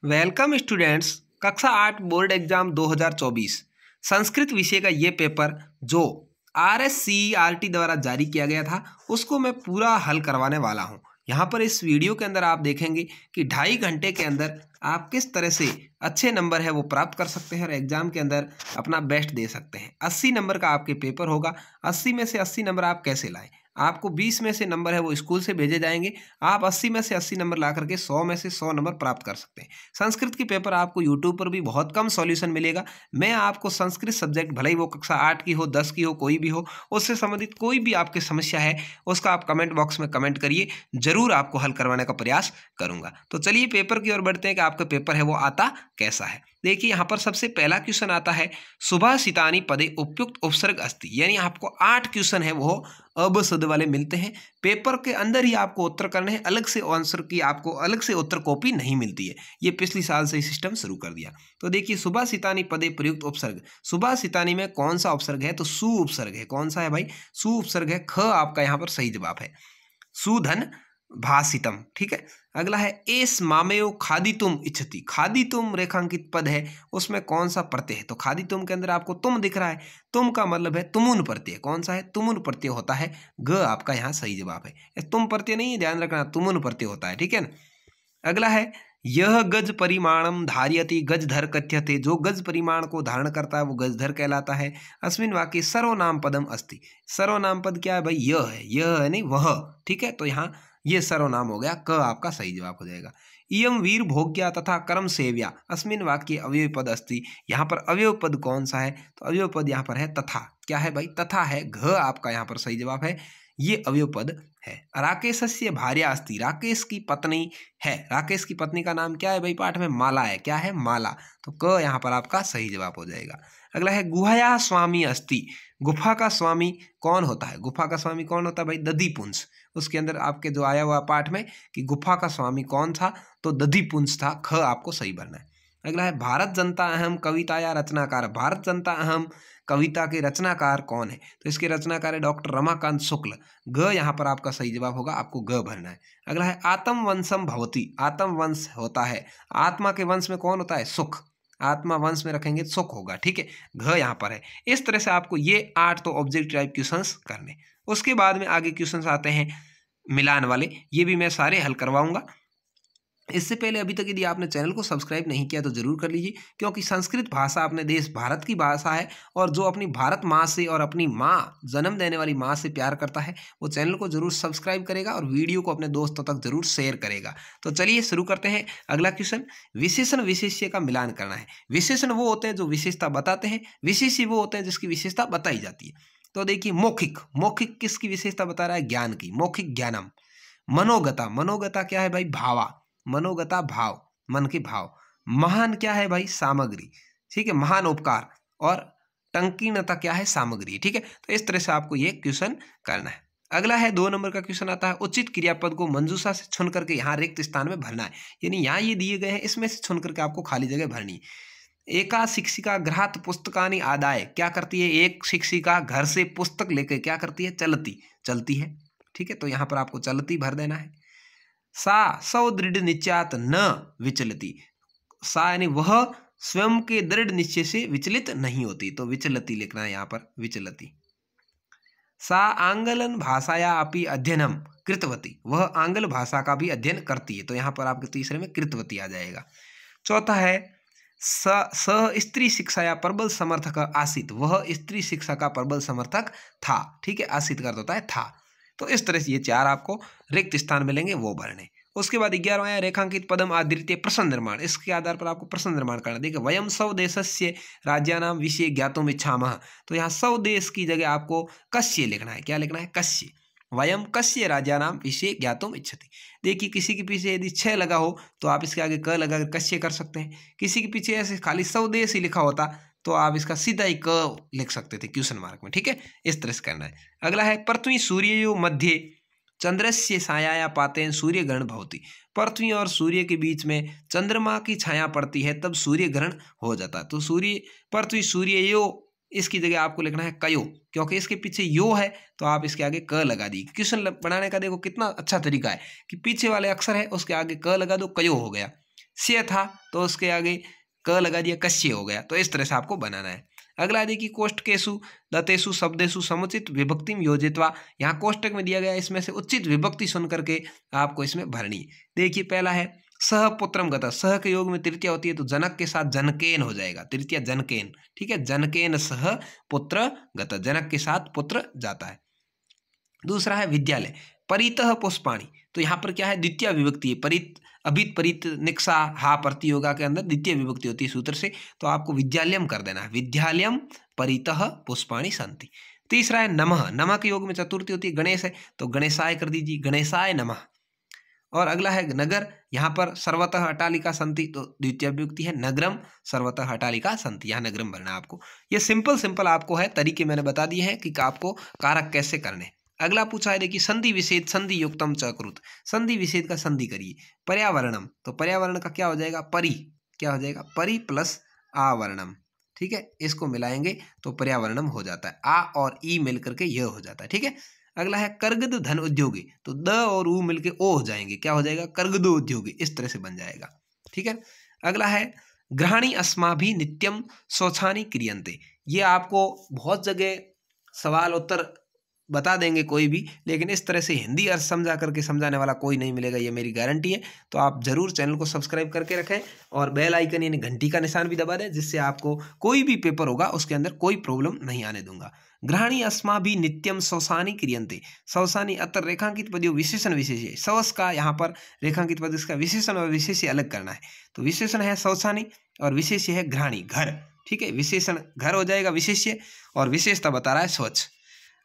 Welcome students. कक्षा 8 board exam 2024 Sanskrit विषय का ये पेपर जो RSCERT द्वारा जारी किया गया था उसको मैं पूरा हल करवाने वाला हूँ। यहाँ पर इस वीडियो के अंदर आप देखेंगे कि 2.5 घंटे के अंदर आप किस तरह से अच्छे नंबर है वो प्राप्त कर सकते हैं और एग्जाम के अंदर अपना बेस्ट दे सकते हैं। 80 नंबर का आपके पेपर होगा। 80 में से 80 नंबर आप कैसे लाएं? आपको 20 में से नंबर है वो स्कूल से भेजे जाएंगे। आप 80 में से 80 नंबर ला करके 100 में से 100 नंबर प्राप्त कर सकते हैं। संस्कृत की पेपर आपको यूट्यूब पर भी बहुत कम सॉल्यूशन मिलेगा। मैं आपको संस्कृत सब्जेक्ट भले ही वो कक्षा 8 की हो, 10 की हो, कोई भी हो, उससे संबंधित कोई भी आपकी समस्या है उसका आप कमेंट बॉक्स में कमेंट करिए, जरूर आपको हल करवाने का प्रयास करूंगा। तो चलिए पेपर की ओर बढ़ते हैं कि आपका पेपर है वो आता कैसा है। देखिए यहाँ पर सबसे पहला क्वेश्चन आता है, सुभाषितानि पदे उपयुक्त उपसर्ग अस्ति। यानी आपको 8 क्वेश्चन है वो अब शब्द वाले मिलते हैं। पेपर के अंदर ही आपको उत्तर करने हैं, अलग से आंसर की आपको अलग से उत्तर कॉपी नहीं मिलती है। ये पिछली साल से ही सिस्टम शुरू कर दिया। तो देखिए सुभाषितानि पदे प्रयुक्त उपसर्ग, सुभाषितानि में कौन सा उपसर्ग है? तो सु उपसर्ग है। कौन सा है भाई? सु उपसर्ग है। ख आपका यहाँ पर सही जवाब है। सुधन भाषितम, ठीक है। अगला है एस मामेयो खादितुम इच्छति। खादितुम रेखांकित पद है, उसमें कौन सा प्रत्यय है? तो खादितुम के अंदर आपको तुम दिख रहा है। तुम का मतलब है तुमुन प्रत्यय। कौन सा है? तुमुन प्रत्यय होता है। ग आपका यहाँ सही जवाब है। तुम प्रत्यय नहीं है, ध्यान रखना, तुमुन प्रत्यय होता है, ठीक है ना। अगला है यह गज परिमाणम धार्यति गजधर कथ्यते। जो गज परिमाण को धारण करता है वो गजधर कहलाता है। अस्मिन वाक्ये सर्वनाम पदम अस्ति। सर्वनाम पद क्या है भाई? यह है। यह है नहीं वह, ठीक है। तो यहाँ ये सर्वनाम हो गया। क आपका सही जवाब हो जाएगा। इयम वीर भोग्या तथा कर्म सेव्या अस्मिन वाक्ये अवयव पद अस्ति। यहाँ पर अवयव पद कौन सा है? तो अवयव पद यहाँ पर है तथा। क्या है भाई? तथा है। घ आपका यहाँ पर सही जवाब है। ये अवयव पद है। राकेशस्य भार्या अस्ति। राकेश की पत्नी है। राकेश की पत्नी का नाम क्या है भाई? पाठ में माला है। क्या है? माला। तो क यहाँ पर आपका सही जवाब हो जाएगा। अगला है गुहाया स्वामी अस्ति। गुफा का स्वामी कौन होता है? गुफा का स्वामी कौन होता है भाई? दधिपुंस। उसके अंदर आपके जो आया हुआ पाठ में कि गुफा का स्वामी कौन था, तो दधिपुंस था। ख आपको सही भरना है। अगला है भारत जनता अहम कविता या रचनाकार। भारत जनता अहम कविता के रचनाकार कौन है? तो इसके रचनाकार है डॉक्टर रमाकांत शुक्ल। ग यहाँ पर आपका सही जवाब होगा, आपको ग भरना है। अगला है आत्म वंशम भवति। आत्म वंश होता है। आत्मा के वंश में कौन होता है? सुख। आत्मा वंश में रखेंगे तो सुख होगा, ठीक है। घ यहाँ पर है। इस तरह से आपको ये 8 तो ऑब्जेक्ट टाइप क्वेश्चंस करने। उसके बाद में आगे क्वेश्चंस आते हैं मिलान वाले, ये भी मैं सारे हल करवाऊंगा। इससे पहले अभी तक यदि आपने चैनल को सब्सक्राइब नहीं किया तो जरूर कर लीजिए, क्योंकि संस्कृत भाषा अपने देश भारत की भाषा है और जो अपनी भारत माँ से और अपनी माँ, जन्म देने वाली माँ से प्यार करता है वो चैनल को जरूर सब्सक्राइब करेगा और वीडियो को अपने दोस्तों तक जरूर शेयर करेगा। तो चलिए शुरू करते हैं। अगला क्वेश्चन, विशेषण विशेष्य का मिलान करना है। विशेषण वो होते हैं जो विशेषता बताते हैं, विशेष्य वो होते हैं जिसकी विशेषता बताई जाती है। तो देखिए मौखिक, मौखिक किसकी विशेषता बता रहा है? ज्ञान की। मौखिक ज्ञानम। मनोगता, मनोगता क्या है भाई? भावा। मनोगता भाव, मन के भाव। महान क्या है भाई? सामग्री, ठीक है। महान उपकार। और टंकीनता क्या है? सामग्री, ठीक है। तो इस तरह से आपको ये क्वेश्चन करना है। अगला है 2 नंबर का क्वेश्चन आता है, उचित क्रियापद को मंजूषा से चुन करके यहाँ रिक्त स्थान में भरना है। यानी यहाँ ये दिए गए हैं, इसमें से चुन करके आपको खाली जगह भरनी है। एका शिक्षिका गृहात् पुस्तकानि आदाय। क्या करती है? एक शिक्षिका घर से पुस्तक लेकर क्या करती है? चलती, चलती है, ठीक है। तो यहाँ पर आपको चलती भर देना है। सा सौदृढ़ निश्चयात न विचलती। सा यानी वह स्वयं के दृढ़ निश्चय से विचलित नहीं होती, तो विचलती लिखना है यहाँ पर, विचलती। सा आंगलन भाषाया अपि अध्ययनम कृतवती। वह आंग्ल भाषा का भी अध्ययन करती है, तो यहाँ पर आपके तीसरे में कृतवती आ जाएगा। चौथा है स स्त्री शिक्षा या प्रबल समर्थक आसित। वह स्त्री शिक्षा का प्रबल समर्थक था, ठीक है। आसित का होता है था। तो इस तरह से ये 4 आपको रिक्त स्थान मिलेंगे, वो भरने। उसके बाद 11वां है रेखांकित पदम आदृत्य प्रश्न निर्माण। इसके आधार पर आपको प्रश्न निर्माण करना। देखिए वयम स्वदेशस्य राज्यानाम विषय ज्ञातुम इच्छामः। तो यहाँ स्वदेश की जगह आपको कस्य लिखना है। क्या लिखना है? कस्य। वयम कस्य राज्यानाम विषय ज्ञातुम इच्छति। देखिए किसी के पीछे यदि 6 लगा हो तो आप इसके आगे क लगा कर कस्य कर सकते हैं। किसी के पीछे ऐसे खाली स्वदेश ही लिखा होता तो आप इसका सीधा ही क लिख सकते थे क्वेश्चन मार्क में, ठीक है। इस तरह से करना है। अगला है पृथ्वी सूर्यो मध्य चंद्रस्य छाया पातेन सूर्य ग्रहण भवति। पृथ्वी और सूर्य के बीच में चंद्रमा की छाया पड़ती है तब सूर्य ग्रहण हो जाता है। तो सूर्य, पृथ्वी सूर्य यो, इसकी जगह आपको लिखना है कयो, क्योंकि इसके पीछे यो है तो आप इसके आगे क लगा दी। क्वेश्चन बनाने का देखो कितना अच्छा तरीका है कि पीछे वाले अक्षर है उसके आगे क लगा दो, कयो हो गया। स्य था तो उसके आगे क लगा दिया, कस्य हो गया। तो इस तरह से आपको बनाना है। अगला देखिए, कोष्टकेषु दतेषु शब्देषु समुचित विभक्तिम योजित्वा। यहाँ कोष्टक में दिया गया, इसमें से उचित विभक्ति सुन करके आपको इसमें भरनी है। देखिए पहला है सह पुत्रम गतः। सह के योग में तृतीया होती है तो जनक के साथ जनकेन हो जाएगा, तृतीया जनकेन। ठीक है, जनकेन सह पुत्र गतः, जनक के साथ पुत्र जाता है। दूसरा है विद्यालय, परितः पुष्पाणि। तो यहाँ पर क्या है, द्वितीय विभक्ति है। परित, अभित, परित, निक्सा, हा प्रतियोगा के अंदर द्वितीय विभक्ति होती है सूत्र से, तो आपको विद्यालयम कर देना है। विद्यालयम परितः पुष्पाणि सन्ति। तीसरा है नमः। नमः के योग में चतुर्थी होती है, गणेश है तो गणेशाय कर दीजिए, गणेशाय नमः। और अगला है नगर, यहाँ पर सर्वतः अटालिका संति तो द्वितीय विभक्ति है, नगरम सर्वतः अटालिका संति, यहाँ नगरम भरना है आपको। ये सिंपल आपको है, तरीके मैंने बता दिए हैं कि आपको कारक कैसे करने। अगला पूछा है देखिए, संधि विषेद संधि युक्तम च कुरुत। संधि विषेद का संधि करिए। पर्यावरणम, तो पर्यावरण का क्या हो जाएगा, परि, क्या हो जाएगा, परि प्लस आवरणम। ठीक है, इसको मिलाएंगे तो पर्यावरणम हो जाता है, आ और ई मिल करके यह हो जाता है। ठीक है, अगला है कर्गद धन उद्योगी, तो द और उ मिलके ओ हो जाएंगे, क्या हो जाएगा, कर्गदो उद्योगी, इस तरह से बन जाएगा। ठीक है, अगला है ग्रहाणी अस्माभि नित्यम शौचानि क्रियन्ते। ये आपको बहुत जगह सवाल उत्तर बता देंगे कोई भी, लेकिन इस तरह से हिंदी अर्थ समझा करके समझाने वाला कोई नहीं मिलेगा, ये मेरी गारंटी है। तो आप जरूर चैनल को सब्सक्राइब करके रखें और बेल आइकन यानी घंटी का निशान भी दबा दें, जिससे आपको कोई भी पेपर होगा उसके अंदर कोई प्रॉब्लम नहीं आने दूंगा। ग्रहाणी अस्माभि नित्यम शौचानि क्रियन्ते। शौचानि अत्र रेखांकित पदयों विशेषण विशेष्य। शौच का यहाँ पर रेखांकित पद, इसका विशेषण और विशेष्य अलग करना है। तो विशेषण है शौचानि और विशेष्य है ग्रहाणी, घर। ठीक है, विशेषण घर हो जाएगा विशेष्य, और विशेषता बता रहा है स्वच्छ।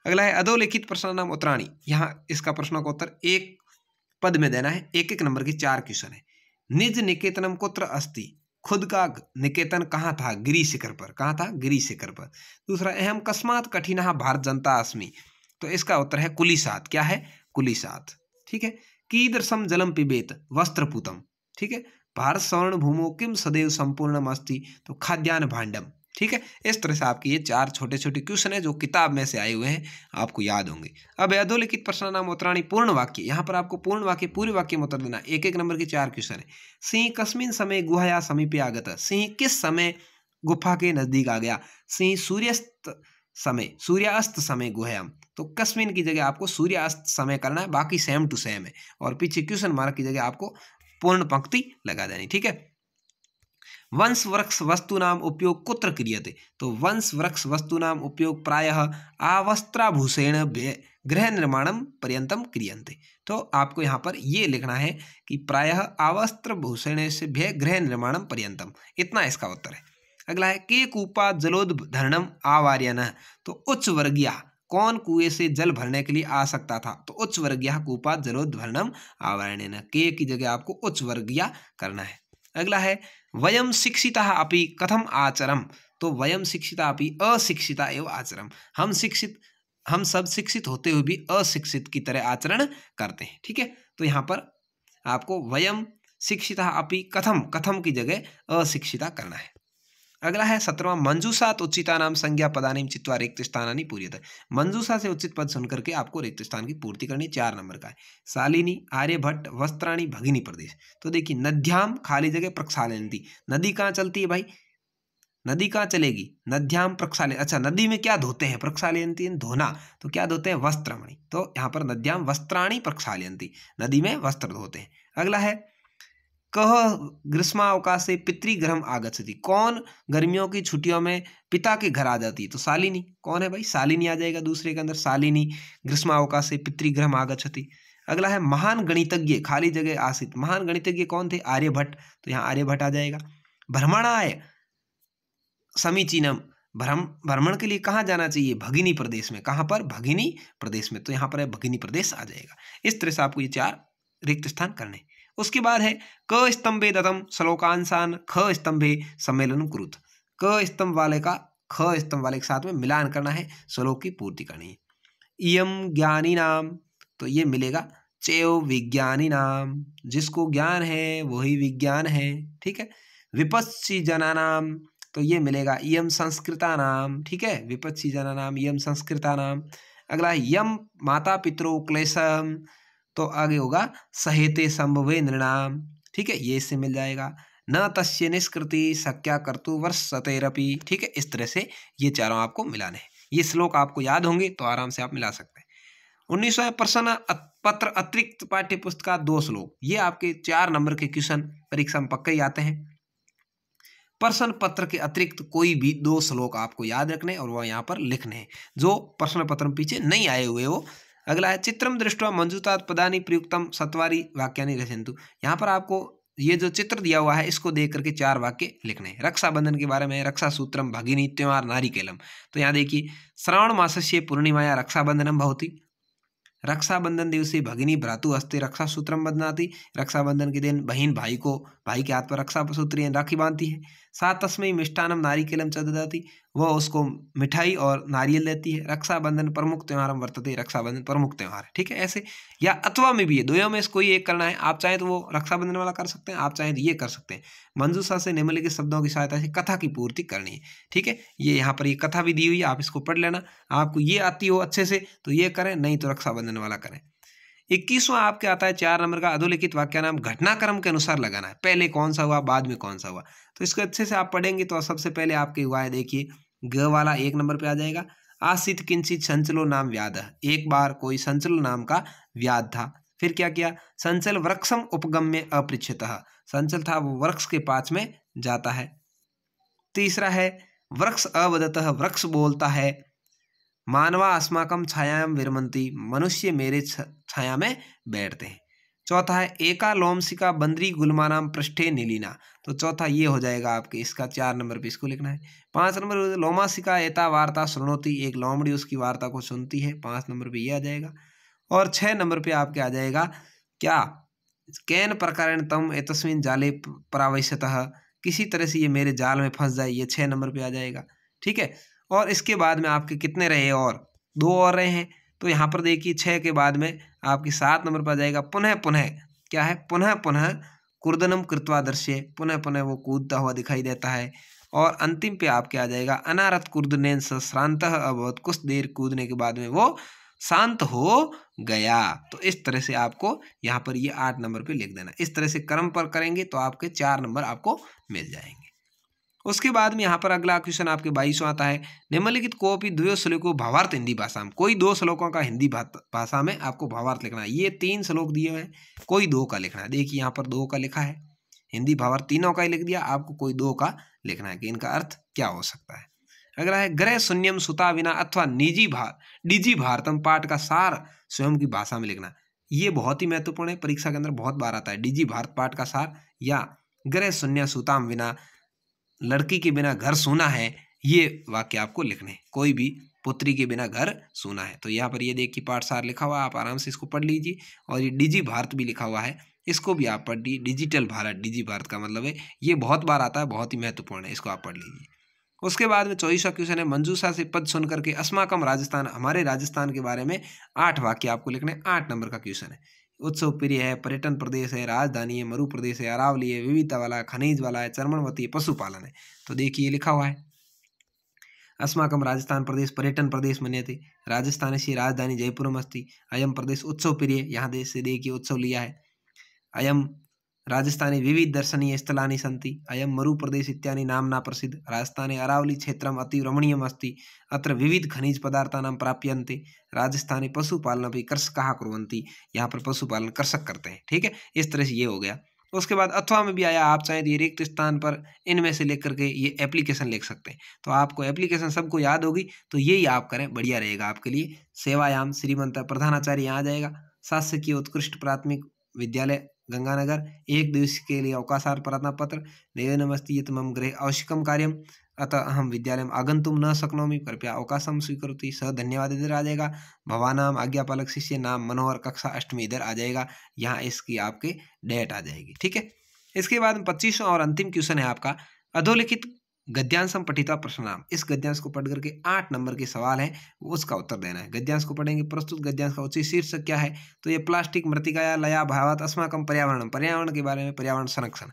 अगला है अधोलिखित प्रश्न नाम उत्तराणी। यहाँ इसका प्रश्नों का उत्तर एक पद में देना है, एक एक नंबर की 4 क्वेश्चन है। निज निकेतनम कुत्र अस्ति। खुद का निकेतन कहाँ था, गिरि शिखर पर, कहाँ था, गिरि शिखर पर। दूसरा, अहम कस्मात कठिनः भारत जनता अस्मि। तो इसका उत्तर है कुलिसात, क्या है, कुलिसात। ठीक है, कीदृशम जलम पिबेत वस्त्रपूतम। ठीक है, भारत स्वर्ण भूमो किम सदैव संपूर्णम अस्ति, तो खाद्यान्न भांडम। ठीक है, इस तरह से आपके ये 4 छोटे छोटे क्वेश्चन है जो किताब में से आए हुए हैं, आपको याद होंगे। अब अधोलिखित प्रश्न नाम उत्तराणी पूर्ण वाक्य। यहाँ पर आपको पूर्ण वाक्य, पूरे वाक्य में उत्तर देना, एक एक नंबर के 4 क्वेश्चन है। सिंह कस्मिन समय गुहाया समीपे आगत। सिंह किस समय गुफा के नजदीक आ गया। सिंह सूर्यास्त समय गुहायाम। तो कस्मिन की जगह आपको सूर्यास्त समय करना है, बाकी सेम टू सेम है, और पीछे क्वेश्चन मार्क की जगह आपको पूर्ण पंक्ति लगा देनी। ठीक है, वंश वृक्ष वस्तूनाम उपयोग कुत्र क्रियते। तो वंश वृक्ष वस्तूनाम उपयोग प्रायः आवस्त्राभूषेण गृह निर्माणम पर्यंतम क्रियन्ते। तो आपको यहाँ पर ये लिखना है कि प्रायः आवस्त्रभूषण से गृह निर्माणम पर्यंतम, इतना इसका उत्तर है। अगला है के कूपा जलोद्धरणम आवार्यन। तो उच्च वर्गीय कौन कुएं से जल भरने के लिए आ सकता था, तो उच्च वर्गीय कूपा जलोद्धरणम आवार्यन, के की जगह आपको उच्च वर्गीय करना है। अगला है वयम शिक्षिता अपि कथम आचरम। तो वयम शिक्षिता अपि अशिक्षिता एवं आचरम। हम सब शिक्षित होते हुए भी अशिक्षित की तरह आचरण करते हैं। ठीक है, तो यहाँ पर आपको वयम शिक्षिता अपि कथम, कथम की जगह अशिक्षिता करना है। अगला है 17वां, मंजूषात उचिता नाम संज्ञा पदानी चित्वा रिक्त स्थानानि पूर्यते। मंजूषा से उचित पद सुनकर के आपको रिक्त स्थान की पूर्ति करनी, 4 नंबर का है। शालिनी, आर्यभट्ट, वस्त्राणी, भगिनी प्रदेश। तो देखिए नद्याम खाली जगह प्रक्षालयन्ति। नदी कहाँ चलती है भाई, नदी कहाँ चलेगी, नद्याम प्रक्षालय। अच्छा, नदी में क्या धोते हैं, प्रक्षालयन्ति धोना, तो क्या धोते हैं, वस्त्रमणि। तो यहाँ पर नद्याम वस्त्राणी प्रक्षालयन्ति, नदी में वस्त्र धोते हैं। अगला है कह ग्रीष्मावकाशे पितृगृहम आगच्छति। कौन गर्मियों की छुट्टियों में पिता के घर आ जाती है, तो शालिनी। कौन है भाई, शालिनी आ जाएगा दूसरे के अंदर, शालिनी ग्रीष्मावकाशे पितृगृहम आगच्छति। अगला है महान गणितज्ञ खाली जगह आसित। महान गणितज्ञ कौन थे, आर्यभट्ट, तो यहाँ आर्यभट्ट आ जाएगा। भ्रमणाय समीचीनम, भ्रमण के लिए कहाँ जाना चाहिए, भगिनी प्रदेश में। कहाँ पर, भगिनी प्रदेश में, तो यहाँ पर भगिनी प्रदेश आ जाएगा। इस तरह से आपको ये 4 रिक्त स्थान करने। उसके बाद है क स्तंभे दतम श्लोकांशान ख स्तंभे सम्मेलन कुरुत। क स्तंभ वाले का ख स्तंभ वाले के साथ में मिलान करना है, श्लोक की पूर्ति करनी है। इयम ज्ञानी नाम, तो ये मिलेगा चैव विज्ञानी नाम, जिसको ज्ञान है वही विज्ञान है। ठीक है, विपश्ची जना नाम, तो ये मिलेगा इयम संस्कृता नाम। ठीक है, विपश्ची जना नाम इयम संस्कृता नाम। अगला यम माता पितरो क्लेशम, तो आगे होगा सहेते संभवे नृणाम। ठीक है, ये इससे मिल जाएगा। न तस्य निष्कृति शक्या कर्तु वर्षतेरपि, ठीक है, इस तरह से ये चारों आपको मिलाने हैं। ये श्लोक आपको याद होंगे तो आराम से आप मिला सकते हैं। 19वां प्रश्न पत्र अतिरिक्त पाठ्य पुस्तक का 2 श्लोक, ये आपके 4 नंबर के क्वेश्चन परीक्षा में पक्के ही आते हैं। प्रश्न पत्र के अतिरिक्त कोई भी 2 श्लोक आपको याद रखने और वह यहाँ पर लिखने हैं, जो प्रश्न पत्र में पीछे नहीं आए हुए वो। अगला है चित्रम दृष्ट्वा मंजूतात पदानि प्रयुक्तम सत्वारि वाक्यानि रचयन्तु। यहाँ पर आपको ये जो चित्र दिया हुआ है इसको देख करके 4 वाक्य लिखने हैं। रक्षाबंधन के बारे में, रक्षा सूत्रम भगिनी त्योहार नारिकेलम। तो यहाँ देखिए, श्रावण मासस्य पूर्णिमाया रक्षाबंधनम भवति, रक्षाबंधन दिवसे भगिनी भ्रातु हस्ते रक्षा सूत्रम बध्नाति। रक्षाबंधन के दिन बहन भाई के हाथ पर रक्षा सूत्र यानी राखी बांधती है। साथ तस्मै मिष्टानम नारिकेलम च ददाति, वह उसको मिठाई और नारियल देती है। रक्षाबंधन प्रमुख त्योहारम वर्तते, रक्षाबंधन प्रमुख त्यौहार है, ठीक है। ऐसे या अथवा में भी है, दोनों में से कोई एक करना है। आप चाहें तो वो रक्षाबंधन वाला कर सकते हैं, आप चाहें तो ये कर सकते हैं। मंजूषा से निम्नलिखित शब्दों की सहायता से कथा की पूर्ति करनी है, ठीक है। ये यहाँ पर ये कथा भी दी हुई है, आप इसको पढ़ लेना। आपको ये आती हो अच्छे से तो ये करें, नहीं तो रक्षाबंधन वाला करें। 21वां आपके आता है 4 नंबर का, अधोलिखित वाक्य नाम घटनाक्रम के अनुसार लगाना है। पहले कौन सा हुआ, बाद में कौन सा हुआ, तो इसको अच्छे से आप पढ़ेंगे तो सबसे पहले आपके हुआ है, देखिए ग वाला 1 नंबर पे आ जाएगा। आसित किंचित संचलो नाम व्याध, एक बार कोई संचल नाम का व्याध था। फिर क्या किया, संचल वृक्षम उपगम्य अपृच्छतः, संचल था वो वृक्ष के पास में जाता है। तीसरा है वृक्ष अवदतः, वृक्ष बोलता है। मानवा अस्माकम छायाम विरमंती, मनुष्य मेरे छाया में बैठते हैं। चौथा है एका लोमसिका बंदरी गुलमानाम पृष्ठे नीलिना, तो चौथा ये हो जाएगा आपके, इसका 4 नंबर पे इसको लिखना है। 5 नंबर लोमासिका एता वार्ता सुनोती, एक लोमड़ी उसकी वार्ता को सुनती है, 5 नंबर पे ये आ जाएगा। और 6 नंबर पे आपके आ जाएगा क्या, कैन प्रकारेण तम एतस्मिन जाले प्रावश्यतः, किसी तरह से ये मेरे जाल में फंस जाए, ये 6 नंबर पे आ जाएगा, ठीक है। और इसके बाद में आपके कितने रहे, और 2 और रहे हैं। तो यहाँ पर देखिए 6 के बाद में आपकी 7 नंबर पर आ जाएगा पुनः पुनः, क्या है, पुनः पुनः कुर्दनम कृत्वा दृश्य, पुनः पुनः वो कूदता हुआ दिखाई देता है। और अंतिम पे आपके आ जाएगा अनारत कुर्दनेन श्रांतः अभवत्, कुछ देर कूदने के बाद में वो शांत हो गया। तो इस तरह से आपको यहाँ पर ये 8 नंबर पे लिख देना। इस तरह से क्रम पर करेंगे तो आपके 4 नंबर आपको मिल जाएंगे। उसके बाद में यहाँ पर अगला क्वेश्चन आपके 22वां आता है, निम्नलिखित कोपी द्वयो श्लोको भावार्थ हिंदी भाषा में, कोई 2 श्लोकों का हिंदी भाषा में आपको भावार्थ लिखना है। ये 3 श्लोक दिए हुए हैं, कोई 2 का लिखना है। देखिए यहाँ पर 2 का लिखा है, हिंदी भावार्थ तीनों का ही लिख दिया, आपको कोई 2 का लिखना है कि इनका अर्थ क्या हो सकता है। अगला है ग्रह शून्यम सुता विना अथवा निजी भारतम, पाठ का सार स्वयं की भाषा में लिखना। ये बहुत ही महत्वपूर्ण है, परीक्षा के अंदर बहुत बार आता है। निजी भारत पाठ का सार या ग्रह शून्य सुताम विना, लड़की के बिना घर सूना है, ये वाक्य आपको लिखने हैं। कोई भी पुत्री के बिना घर सूना है, तो यहाँ पर ये देखिए पाठसार लिखा हुआ है, आप आराम से इसको पढ़ लीजिए। और ये डिजी भारत भी लिखा हुआ है, इसको भी आप पढ़ लीजिए। डिजिटल भारत, डिजी भारत का मतलब है, ये बहुत बार आता है, बहुत ही महत्वपूर्ण है, इसको आप पढ़ लीजिए। उसके बाद में 24वां क्वेश्चन है, मंजूषा से पद सुन करके अस्माकम राजस्थान, हमारे राजस्थान के बारे में 8 वाक्य आपको लिखने। 8 नंबर का क्वेश्चन है। उत्सव प्रिय है, पर्यटन प्रदेश है, राजधानी है, मरु प्रदेश है, अरावली है, विविधता वाला है, खनिज वाला है, चर्मणवती है, पशुपालन है। तो देखिए लिखा हुआ है, अस्माकम राजस्थान प्रदेश पर्यटन प्रदेश मन्यते, राजस्थान से राजधानी जयपुरम अस्ति, अयम प्रदेश उत्सव प्रिय, यहाँ देश से देखिए उत्सव लिया है। अयम राजस्थाने विविध दर्शनीय स्थलानि सन्ति, अयम मरु प्रदेश इत्यादि नामना प्रसिद्ध, राजस्थाने अरावली क्षेत्रम अति रमणीयम अस्ति, अत्र विविध खनिज पदार्थानां प्राप्यन्ते, राजस्थाने पशुपालनपि कृषकाः कुर्वन्ति, यहाँ पर पशुपालन कृषक करते हैं, ठीक है। इस तरह से ये हो गया। उसके बाद अथवा में भी आया, आप चाहें तो ये रिक्त स्थान पर इनमें से लेकर के ये एप्लीकेशन लिख सकते हैं। तो आपको एप्लीकेशन सबको याद होगी, तो यही आप करें, बढ़िया रहेगा आपके लिए। सेवायाम श्रीमंत प्रधानाचार्य यहाँ आ जाएगा। शासकीय उत्कृष्ट प्राथमिक विद्यालय गंगानगर, 1 दिवस के लिए अवकाशार्थ प्रार्थना पत्र, निवेदनमस्ति यत् मम गृहे आवश्यकं कार्यम अतः अहम विद्यालयम् आगन्तुं न शक्नोमि, कृपया अवकाशं स्वीकरोतु, स धन्यवाद इधर आ जाएगा। भवानाम आज्ञापालक शिष्य नाम मनोहर, कक्षा 8वीं इधर आ जाएगा। यहाँ इसकी आपके डेट आ जाएगी, ठीक है। इसके बाद 25वां और अंतिम क्वेश्चन है आपका, अधोलिखित गद्यांशम पठिता प्रश्नाम, इस गद्यांश को पढ़ करके 8 नंबर के सवाल है, उसका उत्तर देना है। गद्यांश को पढ़ेंगे, प्रस्तुत गद्यांश का उचित शीर्षक क्या है, तो ये प्लास्टिक मृतिकाया लया भावात अस्माकम पर्यावरण, पर्यावरण के बारे में, पर्यावरण संरक्षण।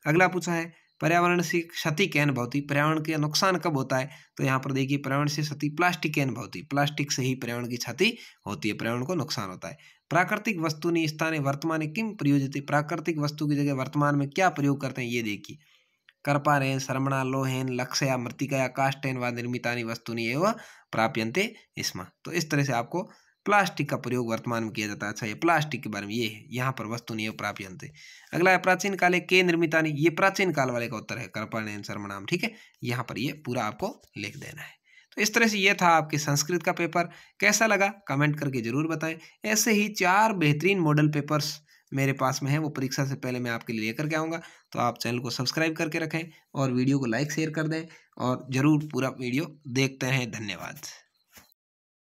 अगला पूछा है पर्यावरण से क्षति कैन भवति, पर्यावरण के नुकसान कब होता है, तो यहाँ पर देखिए पर्यावरण से क्षति प्लास्टिक कैन भवति, प्लास्टिक से ही पर्यावरण की क्षति होती है, पर्यावरण को नुकसान होता है। प्राकृतिक वस्तुनि स्थाने वर्तमाने किम प्रयोज्यते, प्राकृतिक वस्तु की जगह वर्तमान में क्या प्रयोग करते हैं ये देखिए। कर्पारेण सर्मणा लोहेन लक्षया मृत्तिकया काष्ठेन व निर्मितानि वस्तुनि एव प्राप्यन्ते स्म। तो इस तरह से आपको प्लास्टिक का प्रयोग वर्तमान में किया जाता है। अच्छा, ये प्लास्टिक के बारे में ये है, यहाँ पर वस्तुनि एव प्राप्यन्ते। अगला है प्राचीन काले के निर्मितानि, ये प्राचीन काल वाले का उत्तर है कर्पारेण सर्मणाम। ठीक है, यहाँ पर ये पूरा आपको लिख देना है। तो इस तरह से ये था आपके संस्कृत का पेपर। कैसा लगा कमेंट करके जरूर बताएं। ऐसे ही 4 बेहतरीन मॉडल पेपर्स मेरे पास में है, वो परीक्षा से पहले मैं आपके लिए लेकर के आऊँगा। तो आप चैनल को सब्सक्राइब करके रखें और वीडियो को लाइक शेयर कर दें और ज़रूर पूरा वीडियो देखते रहें। धन्यवाद।